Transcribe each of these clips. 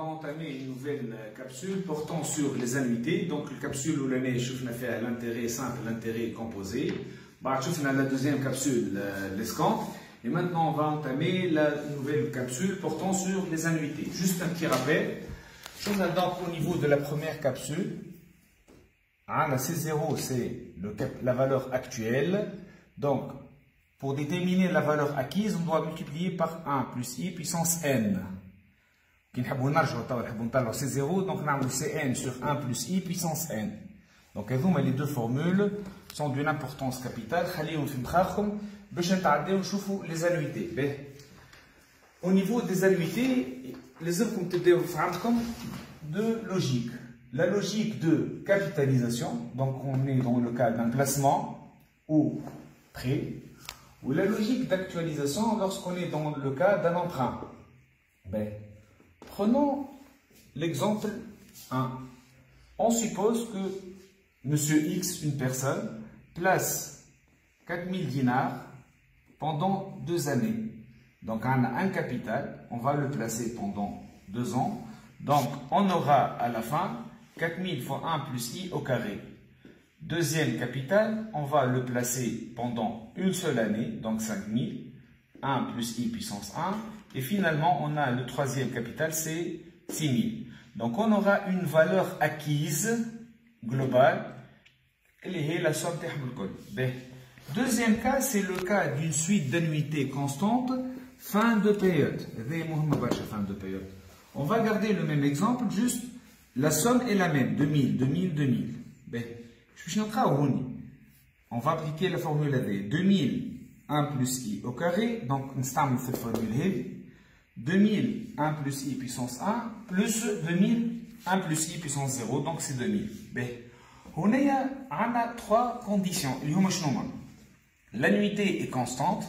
entamer une nouvelle capsule portant sur les annuités. Donc, la capsule où l'année, je fait l'intérêt simple, l'intérêt composé. Je la deuxième capsule, l'escompte. Et maintenant, on va entamer la nouvelle capsule portant sur les annuités. Juste un petit rappel. Donc, au niveau de la première capsule, la C0, c'est la valeur actuelle. Donc, pour déterminer la valeur acquise, on doit multiplier par 1 plus i puissance n. C'est 0, donc on a Cn sur 1 plus i puissance n. Donc les deux formules sont d'une importance capitale. Les annuités. Au niveau des annuités, les œuvres comme de logique. La logique de capitalisation, donc on est dans le cas d'un placement ou prêt, ou la logique d'actualisation lorsqu'on est dans le cas d'un emprunt. Prenons l'exemple 1. On suppose que Monsieur X, une personne, place 4000 dinars pendant 2 années. Donc on a un capital, on va le placer pendant 2 ans. Donc on aura à la fin 4000 fois 1 plus i au carré. Deuxième capital, on va le placer pendant une seule année, donc 5000, 1 plus i puissance 1. Et finalement, on a le troisième capital, c'est 6000. Donc, on aura une valeur acquise globale, qui est la somme de deuxième cas, c'est le cas d'une suite d'annuités constantes, fin de période. On va garder le même exemple, juste la somme est la même, 2000, 2000, 2000. On va appliquer la formule AD. 2000, 1 plus i au carré, donc on va cette formule 2000, 1 plus i puissance 1, plus 2000, 1 plus i puissance 0, donc c'est 2000. On a 3 conditions. L'annuité est constante,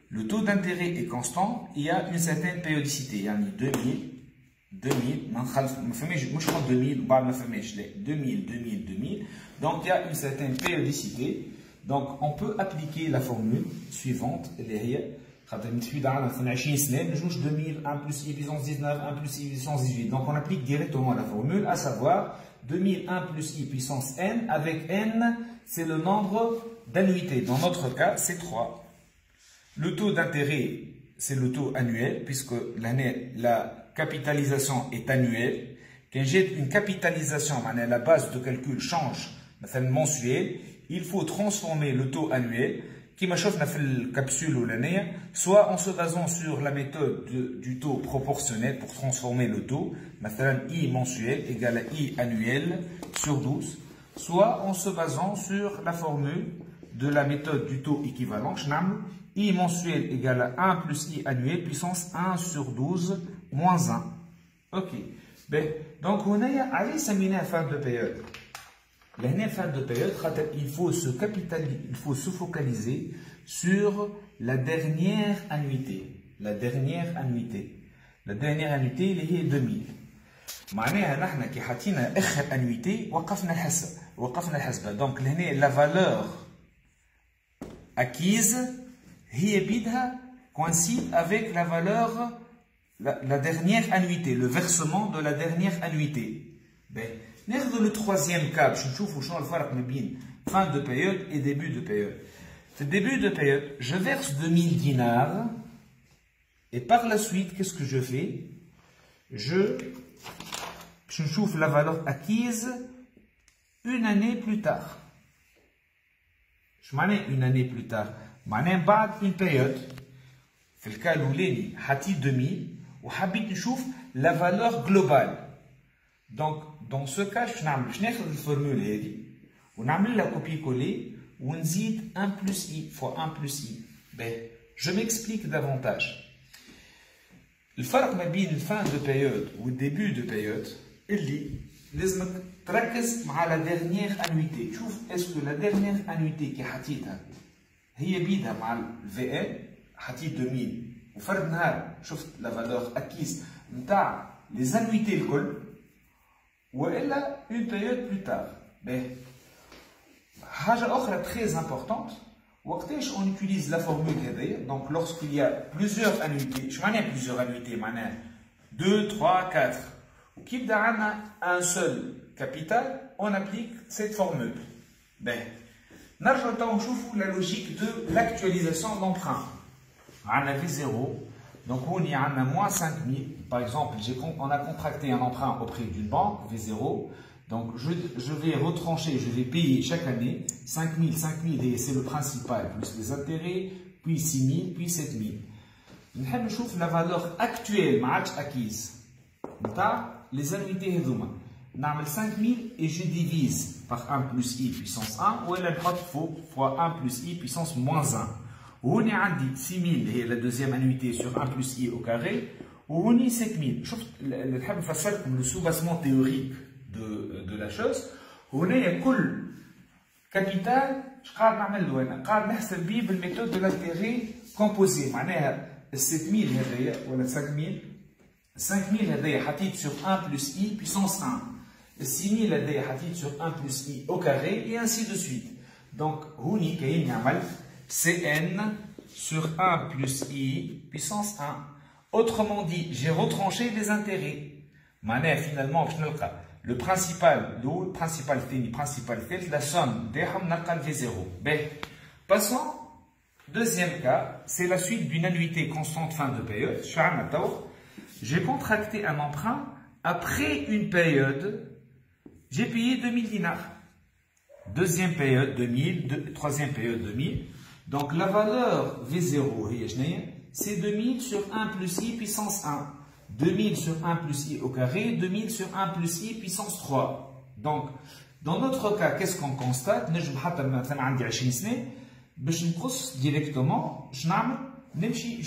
le taux d'intérêt est constant, il y a une certaine périodicité. Il y a 2000, 2000, je prends 2000, 2000, 2000, 2000. Donc il y a une certaine périodicité. Donc on peut appliquer la formule suivante. 2000, 1 plus i puissance 19, 1 plus i puissance 18. Donc on applique directement la formule, à savoir 2000, 1 plus i puissance n, avec n, c'est le nombre d'annuités. Dans notre cas, c'est 3. Le taux d'intérêt, c'est le taux annuel, puisque la capitalisation est annuelle. Quand j'ai une capitalisation, la base de calcul change, mensuel, il faut transformer le taux annuel, qui m'a chauffé la capsule ou l'année, soit en se basant sur la méthode du taux proportionnel pour transformer le taux, i mensuel égale à i annuel sur 12, soit en se basant sur la formule de la méthode du taux équivalent, i mensuel égale à 1 plus i annuel puissance 1 sur 12 moins 1. Ok. Donc, on a examiné fin de période. La fin de période, il faut se focaliser sur la dernière annuité. La dernière annuité, il est 2000. معناها نحن كي حطينا اخر annuité وقفنا الحسبه. Donc la valeur acquise coïncide avec la valeur, la dernière annuité, le versement de la dernière annuité. Le troisième cas, je vais vous montrer fin de période et début de période. Le début de période, je verse 2000 dinars et par la suite, qu'est-ce que je fais? Je chauffe la valeur acquise une année plus tard. Je m'en ai une année plus tard. Une période, في الكا الأولاني حطيت 2000 وحبيت نشوف la valeur globale. Donc dans ce cas je ناخذ الفورمول هذه ونعمل لها copier-coller ونزيد 1 plus i fois 1 plus i. Je m'explique davantage. الفرق ما بين الفان de période و الديبي de période اللي لازمك تركز مع la dernière annuité. شوف est-ce que la dernière annuité كي حطيتها هي بيدها مع الفي حطيت 2000 وفرد نهار شفت لا فالور اكيز نتاع لي زانويتي الكل والا اون بيريود بلو تار. حاجه اخرى très importante وقتاش on utilise la formule هذيا. Donc lorsqu'il y a plusieurs annuités، شو معناها plusieurs annuités؟ معناها 2, 3, 4. Ou qui a un seul capital, on applique cette formule. Ben, on trouve la logique de l'actualisation d'emprunt. On a V0, donc on y a moins 5000. Par exemple, on a contracté un emprunt auprès d'une banque, V0. Donc je vais retrancher, je vais payer chaque année 5000, 5000 et c'est le principal, plus les intérêts, puis 6000, puis 7000. On va voir la valeur actuelle acquise. Les annuités هذوما. نعمل 5000 et je divise par 1 plus i puissance 1 ou elle نحط فوق fois 1 plus i puissance moins 1. وهنا عندي 6000 هي la deuxième annuité sur 1 plus i au carré وهنا 7000. شفت اللي نحب نفسر لكم le sous-bassement théorique de la chose. هنا il y a كل capital اش قاعد نعمل له انا قاعد نحسب بيه بالميثود de l'intérêt composé. معناها 7000 هذايا ولا 5000 هذايا حطيت sur 1 plus i puissance 1. 6000 هذايا حطيت sur 1 plus i au carré et ainsi de suite. Donc هوني كاين نعمل cn sur 1 plus i puissance 1. Autrement dit, j'ai retranché les intérêts. معناها finalement باش نلقى le principal, le principal fait, la somme des V0. Ben, passons. Deuxième cas, c'est la suite d'une annuité constante fin de période. J'ai contracté un emprunt. Après une période, j'ai payé 2000 dinars. Deuxième période 2000, troisième période 2000. Donc la valeur V0, c'est 2000 sur 1 plus i puissance 1. 2000 sur 1 plus i au carré, 2000 sur 1 plus i puissance 3. Donc, dans notre cas, qu'est-ce qu'on constate? Directement,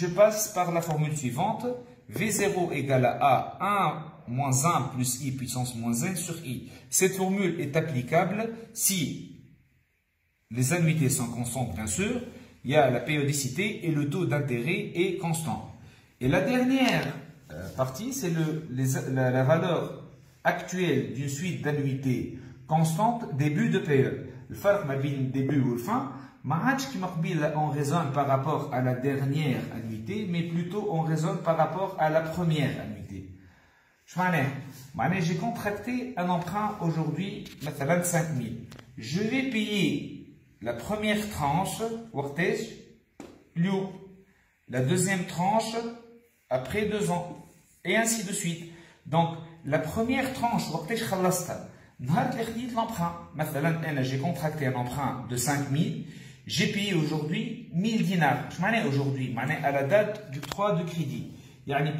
je passe par la formule suivante. V0 égale à 1 moins 1 plus i puissance moins 1 sur i. Cette formule est applicable si les annuités sont constantes, bien sûr. Il y a la périodicité et le taux d'intérêt est constant. Et la dernière partie, c'est la valeur actuelle d'une suite d'annuités constantes début de période. Le farq ma bin début ou fin, on raisonne par rapport à la dernière annuité, mais plutôt on raisonne par rapport à la première annuité. J'ai contracté un emprunt aujourd'hui, 25 000. Je vais payer la première tranche, la deuxième tranche après 2 ans. Et ainsi de suite. Donc, la première tranche, j'ai contracté un emprunt de 5000, j'ai payé aujourd'hui 1000 dinars. Je m'en ai aujourd'hui, à la date du 3 de crédit.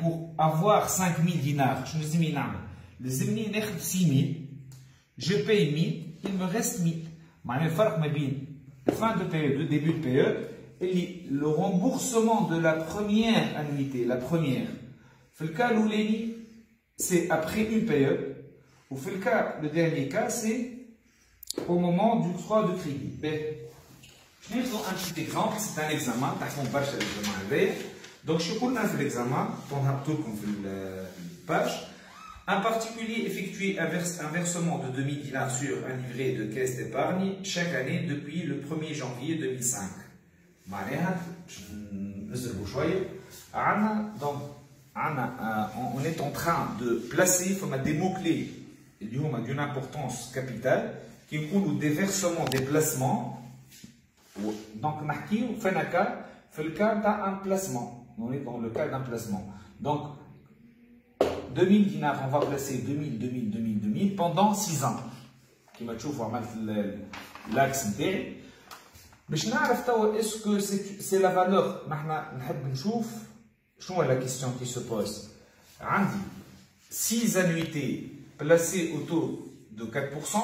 Pour avoir 5000 dinars, je me dis, les 6000, je paye 1000, il me reste 1000. Fin de période, le début de période, et le remboursement de la première annuité, la première. Le cas l'ouleni, c'est après une période. Ou le cas, le dernier cas, c'est au moment du 3 de crédit. Je vais vous donner un petit exemple. C'est un examen. Donc, je vous donne l'examen. On a tout comme la page. Un particulier effectue un versement de 2000 dinars sur un livret de caisse d'épargne chaque année depuis le 1er janvier 2005. Donc, on est en train de placer des mots-clés d'une importance capitale qui incluent des versements, des placements. Donc, on fait le cas d'un placement. On est dans le cas d'un placement. Donc, 2000 dinars, on va placer 2000, 2000, 2000, 2000 pendant 6 ans. Qui m'a toujours l'axe interne. Mais je n'arrive est-ce que c'est la valeur? Je vois la question qui se pose. 6 annuités placées au taux de 4%,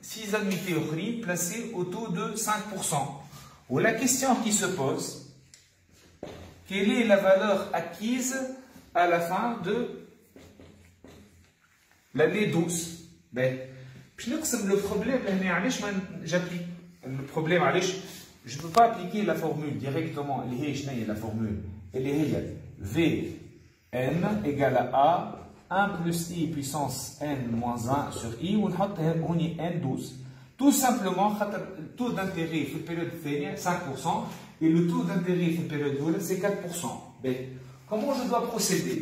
6 annuités placées au taux de 5%. Ou la question qui se pose, quelle est la valeur acquise à la fin de l'année 12? Le problème, j'applique. Le problème, je ne peux pas appliquer la formule directement. La formule, elle est Vn égale à 1 plus i puissance n moins 1 sur i, ou on y n12. Tout simplement, le taux d'intérêt في الpériode 5% et le taux d'intérêt في الpériode 2 c'est 4%. comment je dois procéder?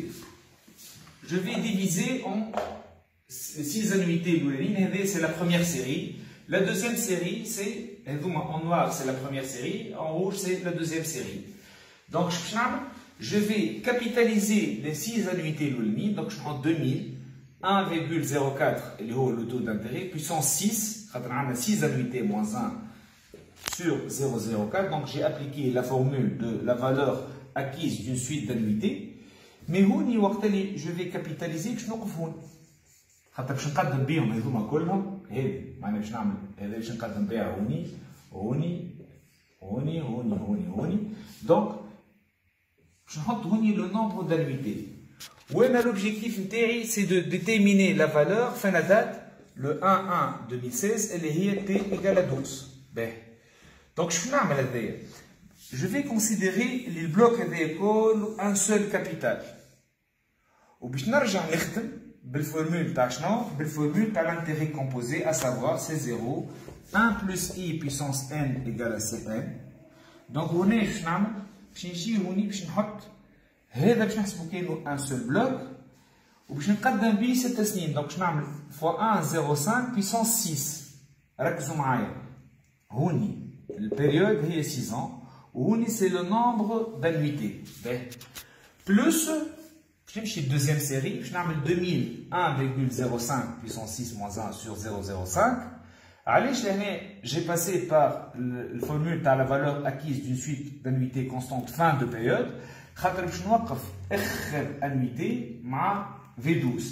Je vais diviser en 6 annuités. C'est la première série. La deuxième série, c'est en noir, c'est la première série. En rouge, c'est la deuxième série. Donc, je vais capitaliser les 6 annuités. Donc, je prends 2000, 1,04, le taux d'intérêt, puissance 6, 6 annuités moins 1 sur 0,04. Donc, j'ai appliqué la formule de la valeur acquise d'une suite d'annuités. Mais je vais capitaliser. خاطر باش نقدم بهم هذوما كلهم هذه معناها باش نعمل هذا باش نقدم بها هوني دونك باش نحط هوني لو نومبر d'annuités. وانا l'objectif نتاعي سي دو déterminer la valeur fin la date le 1/1/2016 اللي هي t égale à 12. باهي دونك شنو نعمل هذايا؟ je vais considérer les blocs هذايا كل un seul capital وباش نرجع نخدم بالفورمule تاع شنو؟ بالفورمule تاع l'intérêt composé, à savoir c'est 0, 1 plus i puissance n égale à cn. donc هنا باش نعمل؟ باش نجي هوني باش نحط هذا باش نحسبو كانو ان سول بلوك وباش نقدم بيه 6 سنين. دونك باش نعمل فوا 1,05 puissance 6. ركزوا معايا هوني البيريود هي 6 ans وهوني سي لو نومبر d'annuités. بلوس je vais la deuxième série, je vais 2000, 1,05 puissance 6 moins 1 sur 0,05. Allez, j'ai passé par la formule de la valeur acquise d'une suite d'annuités constantes fin de période. Je vais annuité V12.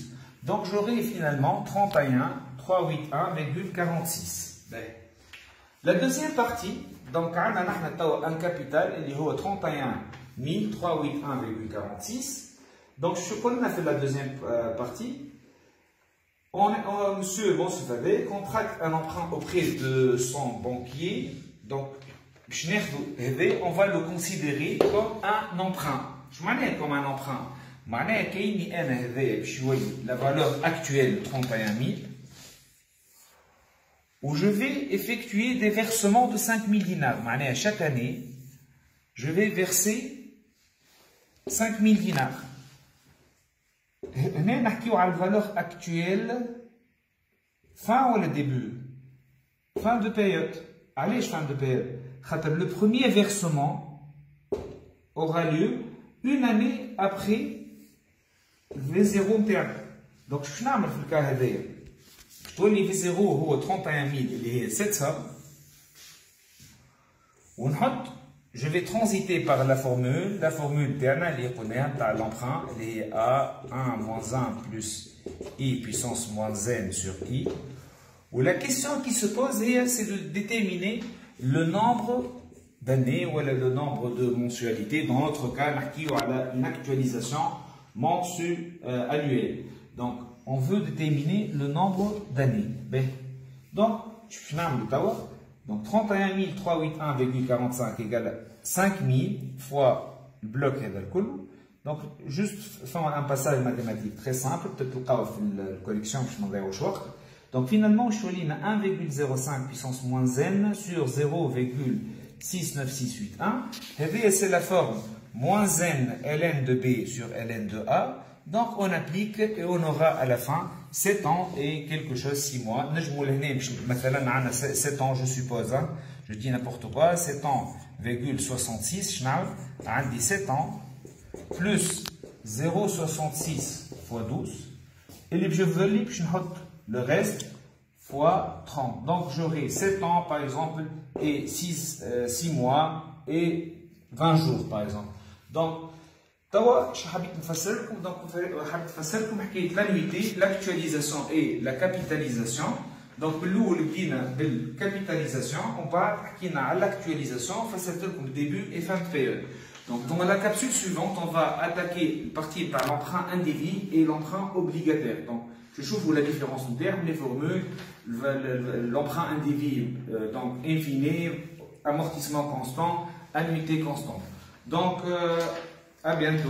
Donc j'aurai finalement 31,381,46. La deuxième partie, donc on a un capital, il est 31,381,46. Donc, ce qu'on a fait la deuxième partie, monsieur Bonsefadé contracte un emprunt auprès de son banquier. Donc, on va le considérer comme un emprunt. Je m'en ai comme un emprunt. La valeur actuelle 31 000. Où je vais effectuer des versements de 5 000 dinars. Chaque année, je vais verser 5 000 dinars. هنا نحكيو على الفالور اكتويل fin ou le début? Fin de période. علاش fin de période? خاطر le premier versement aura lieu une année après V0 نتاعنا. دونك شنو نعمل في الكا هذايا؟ تولي V0 هو 31000 اللي هي 700 ونحط. Je vais transiter par la formule terna de l'emprunt, les A 1 moins 1 plus I puissance moins N sur I. Où la question qui se pose, c'est de déterminer le nombre d'années ou le nombre de mensualités. Dans notre cas, on a une actualisation annuelle. Donc, on veut déterminer le nombre d'années. Donc, je vais faire donc 31,381,45 égale 5000 fois le bloc Heverkul. Donc, juste faire un passage mathématique très simple, peut-être que la collection, je m'en vais au choix. Donc, finalement, je suis à 1,05 puissance moins n sur 0,69681. Et c'est la forme moins n ln de b sur ln de a. Donc, on applique et on aura à la fin 7 ans et quelque chose, 6 mois. Maintenant, 7 ans, je suppose, hein, je dis n'importe quoi, 7 ans, 66, on dit 7 ans, plus 0,66 fois 12, et je veux le reste fois 30. Donc, j'aurai 7 ans, par exemple, et 6 mois et 20 jours, par exemple. Donc, توا شو حبيت نفسرلكم دونك حبيت نفسرلكم حكايه l'annuité, l'actualisation et la capitalisation. دونك الاول بدينا بالكابيتاليزاسيون ومن بعد حكينا على l'actualisation فسرت لكم début et fin de période. Donc dans la capsule suivante, on va attaquer partir par l'emprunt individu et l'emprunt obligataire. Donc je trouve la différence en termes, les formules, l'emprunt individu donc infini, amortissement constant, annuité constante. Donc à bientôt.